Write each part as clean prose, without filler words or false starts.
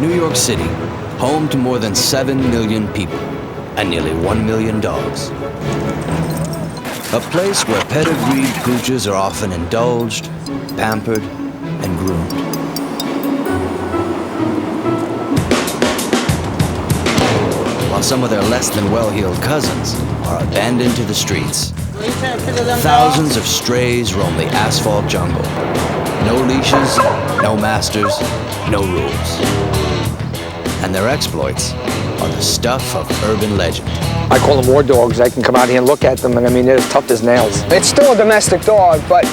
New York City, home to more than 7 million people and nearly 1 million dogs. A place where pedigreed pooches are often indulged, pampered, and groomed. While some of their less than well-heeled cousins are abandoned to the streets. Thousands of strays roam the asphalt jungle. No leashes, no masters, no rules. And their exploits are the stuff of urban legend. I call them war dogs. I can come out here and look at them, and I mean, they're as tough as nails. It's still a domestic dog, but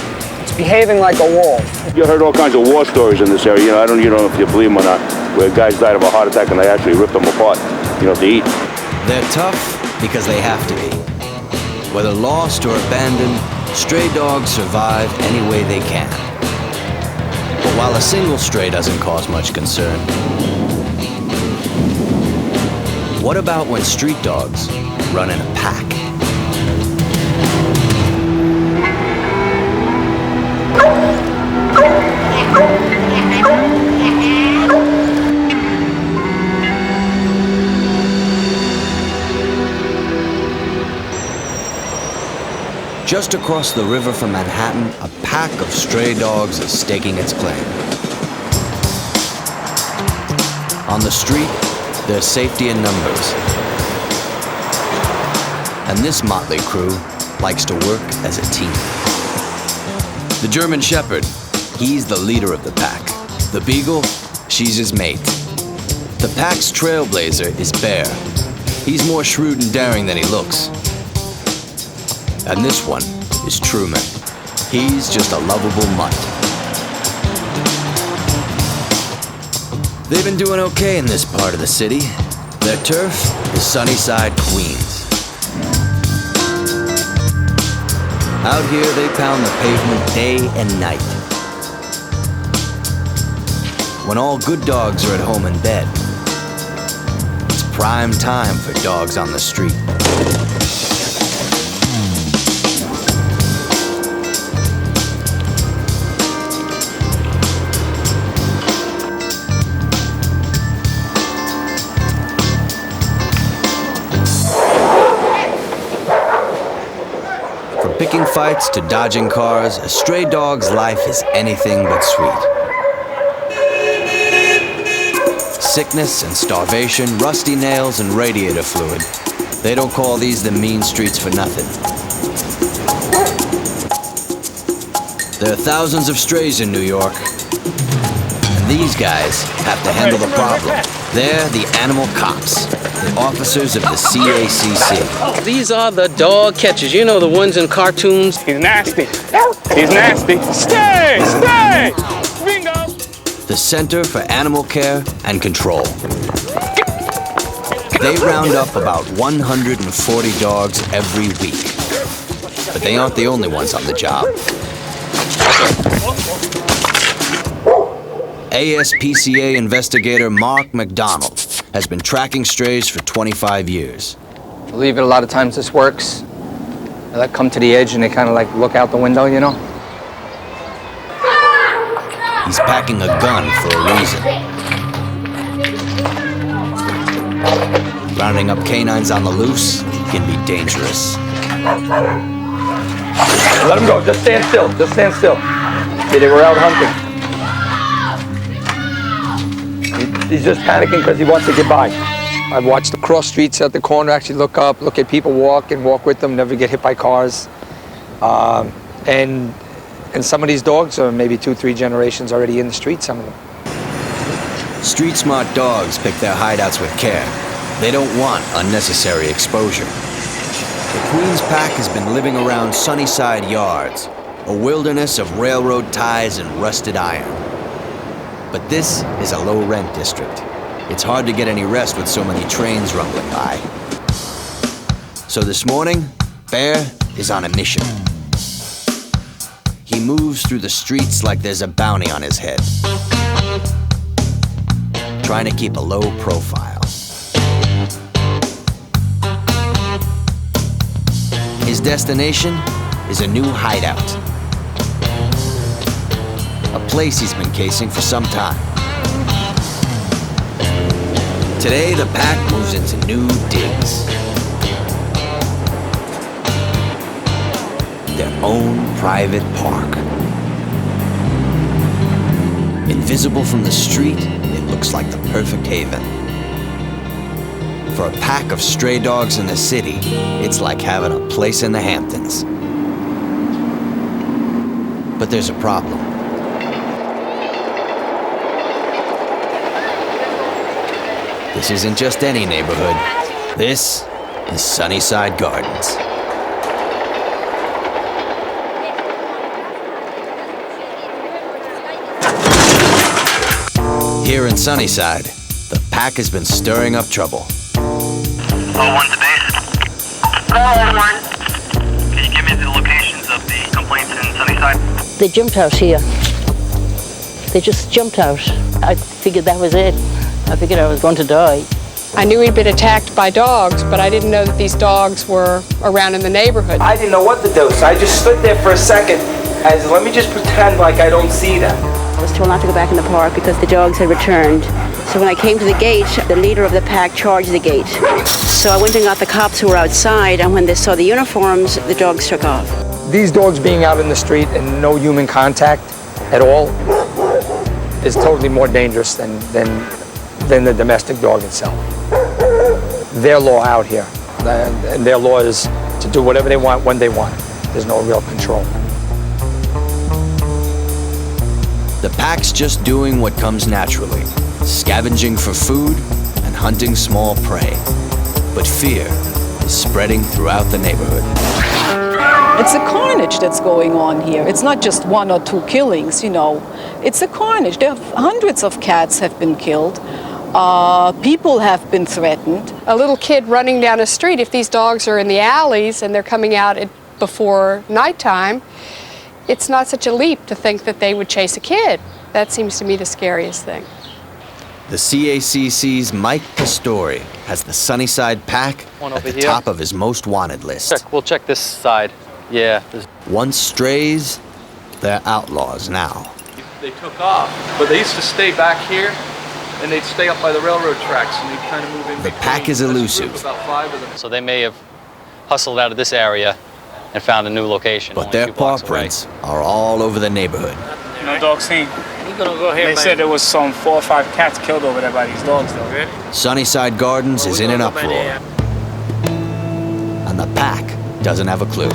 it's behaving like a wolf. You heard all kinds of war stories in this area. You know, I don't know if you believe them or not, where guys died of a heart attack and they actually ripped them apart, to eat. They're tough because they have to be. Whether lost or abandoned, stray dogs survive any way they can. But while a single stray doesn't cause much concern, what about when street dogs run in a pack? Just across the river from Manhattan, a pack of stray dogs is staking its claim. On the street, there's safety in numbers. And this motley crew likes to work as a team. The German Shepherd, he's the leader of the pack. The Beagle, she's his mate. The pack's trailblazer is Bear. He's more shrewd and daring than he looks. And this one is Truman. He's just a lovable mutt. They've been doing okay in this part of the city. Their turf is Sunnyside, Queens. Out here, they pound the pavement day and night. When all good dogs are at home in bed, it's prime time for dogs on the street. Picking fights to dodging cars, a stray dog's life is anything but sweet. Sickness and starvation, rusty nails and radiator fluid. They don't call these the mean streets for nothing. There are thousands of strays in New York, and these guys have to handle the problem. They're the animal cops, the officers of the CACC. These are the dog catchers, the ones in cartoons. He's nasty. He's nasty. Stay! Stay! Bingo! The Center for Animal Care and Control. They round up about 140 dogs every week. But they aren't the only ones on the job. ASPCA investigator Mark McDonald has been tracking strays for 25 years. Believe it, a lot of times this works. They come to the edge and they kind of look out the window, He's packing a gun for a reason. Rounding up canines on the loose can be dangerous. Let him go. Just stand still. Just stand still. See, they were out hunting. He's just panicking because he wants to get by. I've watched the cross streets at the corner actually look up, look at people walk and walk with them, never get hit by cars. And some of these dogs are maybe 2-3 generations already in the street, some of them. Street-smart dogs pick their hideouts with care. They don't want unnecessary exposure. The Queens pack has been living around Sunnyside yards, a wilderness of railroad ties and rusted iron. But this is a low-rent district. It's hard to get any rest with so many trains rumbling by. So this morning, Bear is on a mission. He moves through the streets like there's a bounty on his head, trying to keep a low profile. His destination is a new hideout, a place he's been casing for some time. Today, the pack moves into new digs. Their own private park. Invisible from the street, it looks like the perfect haven. For a pack of stray dogs in the city, it's like having a place in the Hamptons. But there's a problem. This isn't just any neighborhood. This is Sunnyside Gardens. Here in Sunnyside, the pack has been stirring up trouble. 01 to base. 01. Can you give me the locations of the complaints in Sunnyside? They jumped out here. They just jumped out. I figured that was it. I figured I was going to die. I knew he'd been attacked by dogs, but I didn't know that these dogs were around in the neighborhood. I didn't know what to do, so I just stood there for a second as let me just pretend like I don't see them. I was told not to go back in the park because the dogs had returned. So when I came to the gate, the leader of the pack charged the gate. So I went and got the cops who were outside, and when they saw the uniforms, the dogs took off. These dogs being out in the street and no human contact at all is totally more dangerous than the domestic dog itself. Their law out here, and their law is to do whatever they want when they want. There's no real control. The pack's just doing what comes naturally, scavenging for food and hunting small prey. But fear is spreading throughout the neighborhood. It's a carnage that's going on here. It's not just 1 or 2 killings, you know. It's a carnage. Hundreds of cats have been killed. People have been threatened. A little kid running down a street, if these dogs are in the alleys and they're coming out before nighttime, it's not such a leap to think that they would chase a kid. That seems to me the scariest thing. The CACC's Mike Pastori has the Sunnyside pack at the top of his most wanted list. We'll check this side. Yeah. Once strays, they're outlaws now. They took off, but they used to stay back here, and they'd stay up by the railroad tracks, and they'd kind of move in between. The pack is elusive. About 5 of them. So they may have hustled out of this area and found a new location. But their paw prints are all over the neighborhood. No dog seen. They said there was some 4 or 5 cats killed over there by these dogs, though. Sunnyside Gardens is in an uproar. And the pack doesn't have a clue.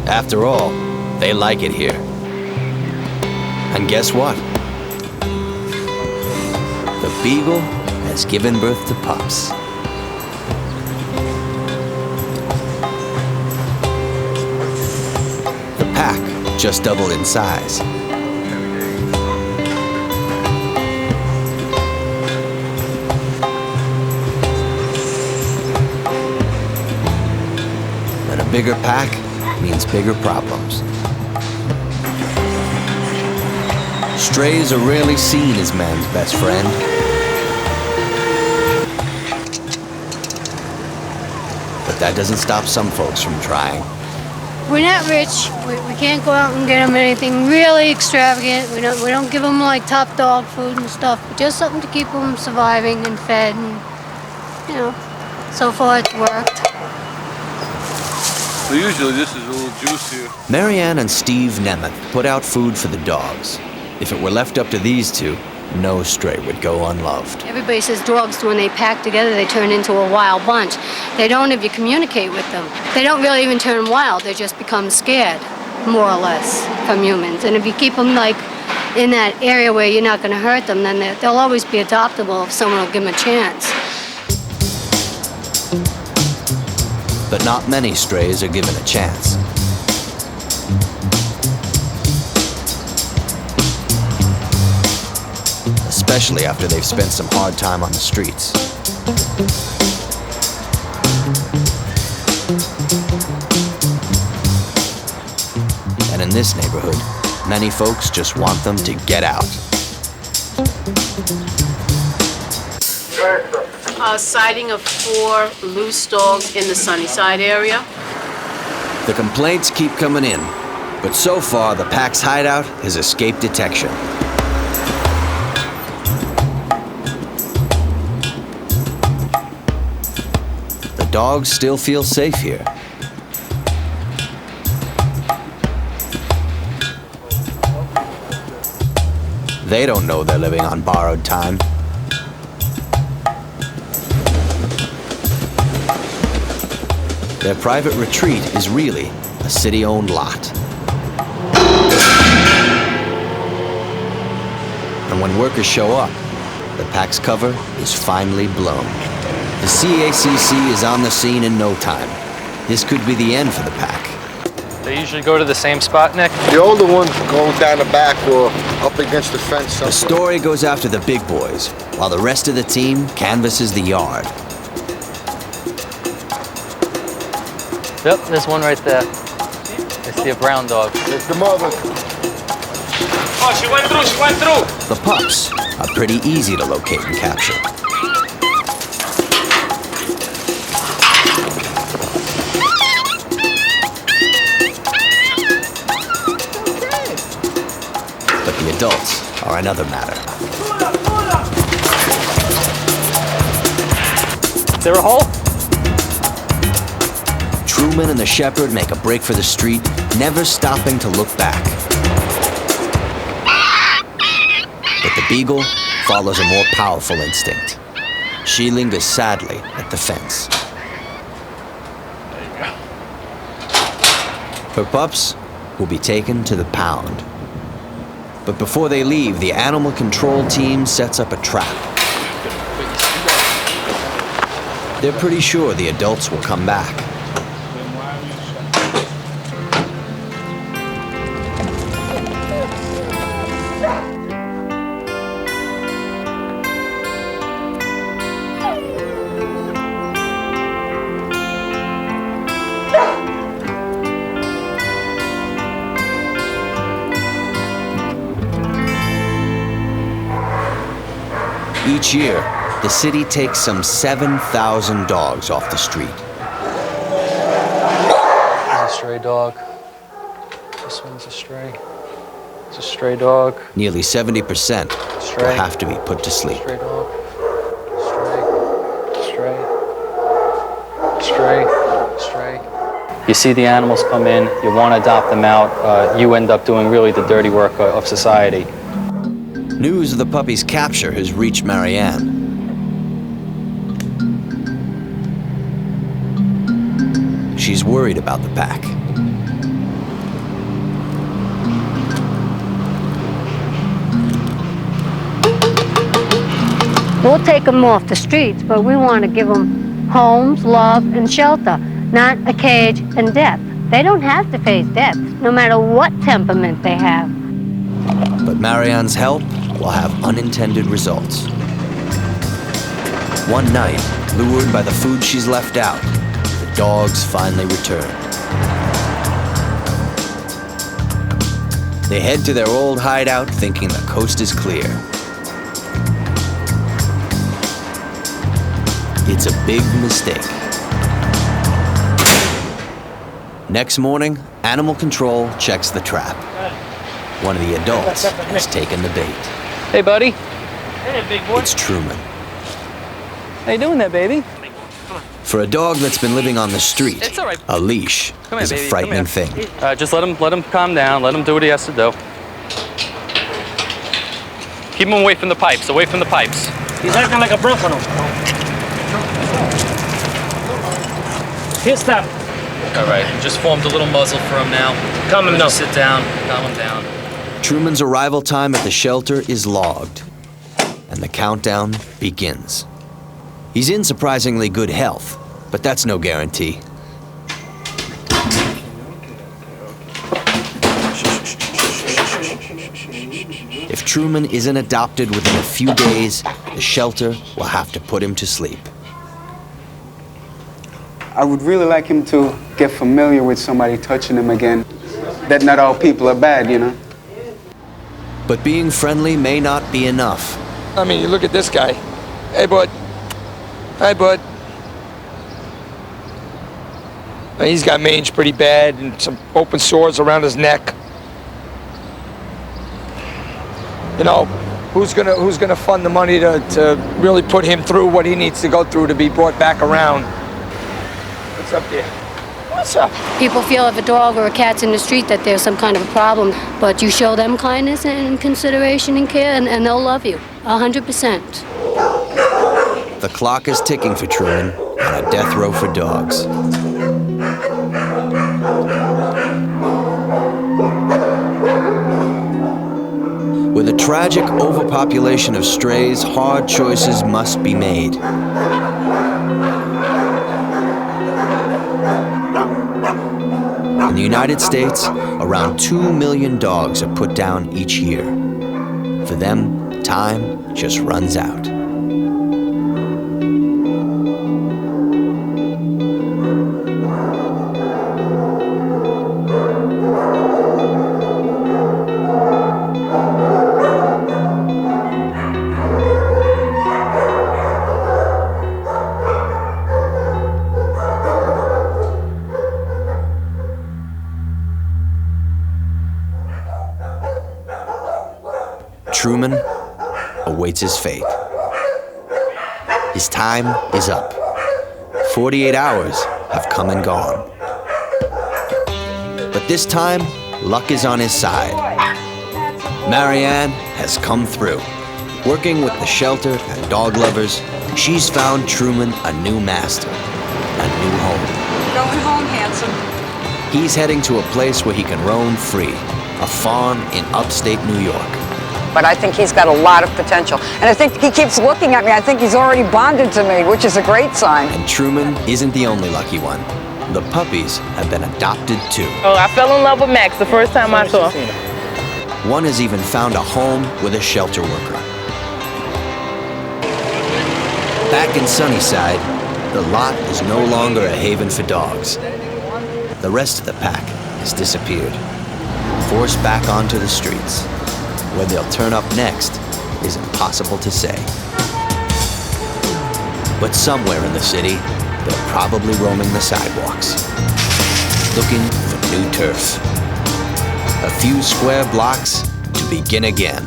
After all, they like it here. And guess what? The beagle has given birth to pups. The pack just doubled in size. And a bigger pack means bigger problems. Strays are rarely seen as man's best friend. But that doesn't stop some folks from trying. We're not rich. We can't go out and get them anything really extravagant. We don't give them like top dog food and stuff, but just something to keep them surviving and fed, and you know, so far it's worked. So usually this is a little juicier. Marianne and Steve Nemeth put out food for the dogs. If it were left up to these two, no stray would go unloved. Everybody says dogs, when they pack together, they turn into a wild bunch. They don't if you communicate with them. They don't really even turn wild. They just become scared, more or less, from humans. And if you keep them like in that area where you're not going to hurt them, then they'll always be adoptable if someone will give them a chance. But not many strays are given a chance. Especially after they've spent some hard time on the streets. And in this neighborhood, many folks just want them to get out. A sighting of 4 loose dogs in the Sunnyside area. The complaints keep coming in, but so far the pack's hideout has escaped detection. dogs still feel safe here. They don't know they're living on borrowed time. Their private retreat is really a city-owned lot. And when workers show up, the PACC's cover is finally blown. The CACC is on the scene in no time. This could be the end for the PACC. They usually go to the same spot, Nick? The older ones go down the back or up against the fence. The story goes after the big boys, while the rest of the team canvasses the yard. Yep, there's one right there. I see a brown dog. It's the mother. Oh, she went through. The pups are pretty easy to locate and capture. But the adults are another matter. Is there a hole? Truman and the shepherd make a break for the street, never stopping to look back. But the beagle follows a more powerful instinct. She lingers sadly at the fence. There you go. Her pups will be taken to the pound. But before they leave, the animal control team sets up a trap. They're pretty sure the adults will come back. Each year, the city takes some 7,000 dogs off the street. There's a stray dog. This one's a stray. It's a stray dog. Nearly 70% will have to be put to sleep. Stray dog. Stray. You see the animals come in, you want to adopt them out, you end up doing really the dirty work of society. News of the puppy's capture has reached Marianne. She's worried about the PACC. We'll take them off the streets, but we want to give them homes, love, and shelter, not a cage and death. They don't have to face death, no matter what temperament they have. But Marianne's help will have unintended results. One night, lured by the food she's left out, the dogs finally return. They head to their old hideout thinking the coast is clear. It's a big mistake. Next morning, animal control checks the trap. One of the adults has taken the bait. Hey, buddy. Hey, big boy. It's Truman. How you doing there, baby? For a dog that's been living on the street, It's all right. a leash is a frightening thing. Just let him calm down. Let him do what he has to do. Keep him away from the pipes. Away from the pipes. He's acting like a broken one. Here, stop. All right. Just formed a little muzzle for him now. Calm him down. Sit down. Calm him down. Truman's arrival time at the shelter is logged, and the countdown begins. He's in surprisingly good health, but that's no guarantee. If Truman isn't adopted within a few days, the shelter will have to put him to sleep. I would really like him to get familiar with somebody touching him again. That not all people are bad, you know? But being friendly may not be enough. I mean, you look at this guy. Hey, bud. Hi, bud. He's got mange pretty bad and some open sores around his neck. You know, who's gonna fund the money to really put him through what he needs to go through to be brought back around? What's up there? What's up? People feel if a dog or a cat's in the street that there's some kind of a problem, but you show them kindness and consideration and care, and they'll love you, 100%. The clock is ticking for Truman on a death row for dogs. With a tragic overpopulation of strays, hard choices must be made. In the United States, around 2 million dogs are put down each year. For them, time just runs out. Truman awaits his fate. His time is up. 48 hours have come and gone. But this time, luck is on his side. Marianne has come through. Working with the shelter and dog lovers, she's found Truman a new master, a new home. Going home, handsome. He's heading to a place where he can roam free, a farm in upstate New York. But I think he's got a lot of potential. And I think he keeps looking at me. I think he's already bonded to me, which is a great sign. And Truman isn't the only lucky one. The puppies have been adopted too. Oh, I fell in love with Max the first time I saw him. One has even found a home with a shelter worker. Back in Sunnyside, the lot is no longer a haven for dogs. The rest of the pack has disappeared, forced back onto the streets. Where they'll turn up next is impossible to say. But somewhere in the city, they're probably roaming the sidewalks, looking for new turf. A few square blocks to begin again.